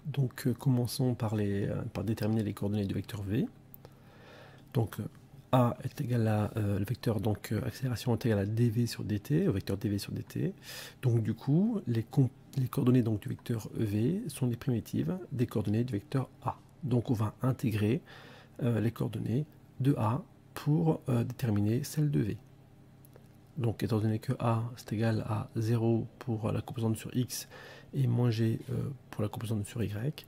Donc commençons par déterminer les coordonnées du vecteur V. Donc A est égal à le vecteur, donc accélération est égal à dv sur dt, au vecteur dv sur dt. Donc du coup, les coordonnées donc, du vecteur V sont des primitives des coordonnées du vecteur A. Donc on va intégrer les coordonnées de A pour déterminer celles de V. Donc étant donné que A c'est égal à 0 pour la composante sur X et moins G pour la composante sur Y,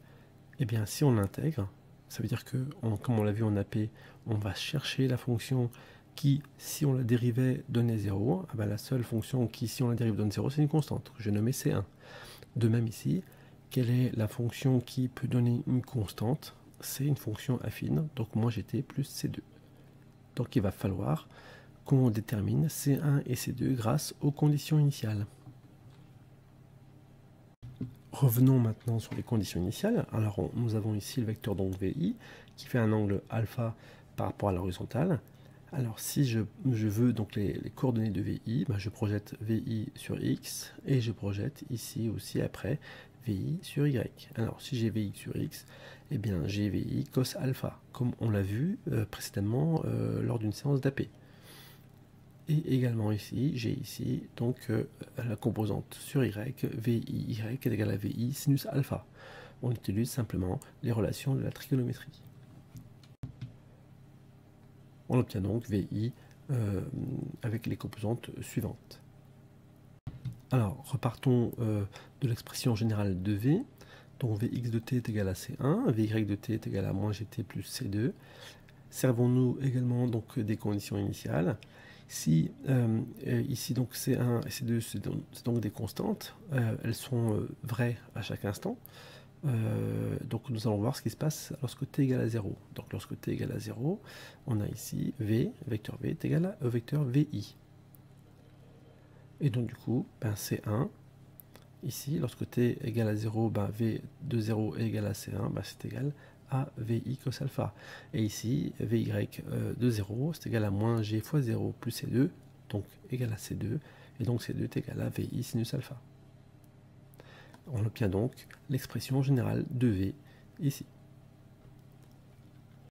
et bien si on l'intègre, ça veut dire que, comme on l'a vu en AP, on va chercher la fonction qui, si on la dérivait, donnait 0. Ah ben, la seule fonction qui, si on la dérive, donne 0, c'est une constante, que je nommais C1. De même ici, quelle est la fonction qui peut donner une constante? C'est une fonction affine, donc moins GT plus C2. Donc il va falloir qu'on détermine C1 et C2 grâce aux conditions initiales. Revenons maintenant sur les conditions initiales. Alors nous avons ici le vecteur donc VI qui fait un angle alpha par rapport à l'horizontale. Alors si je veux donc les coordonnées de VI, ben, je projette VI sur X et je projette ici aussi après VI sur Y. Alors si j'ai VI sur X, eh bien j'ai VI cos alpha, comme on l'a vu précédemment lors d'une séance d'AP. Et également ici, j'ai ici donc la composante sur Y, VI est égal à VI sinus alpha. On utilise simplement les relations de la trigonométrie. On obtient donc VI avec les composantes suivantes. Alors, repartons de l'expression générale de V. Donc Vx de t est égal à C1, Vy de t est égal à moins Gt plus C2. Servons-nous également donc des conditions initiales. Si ici donc C1 et C2 c'est donc des constantes, elles sont vraies à chaque instant. Donc nous allons voir ce qui se passe lorsque t égale à 0. Donc lorsque t égale à 0, on a ici V, vecteur V est égal à vecteur VI. Et donc du coup, ben, C1, ici, lorsque t égale à 0, ben, V de 0 est égal à C1, ben, c'est égal à VI cos alpha. Et ici, VY de 0, c'est égal à moins G fois 0 plus C2, donc égal à C2, et donc C2 est égal à VI sinus alpha. On obtient donc l'expression générale de V ici.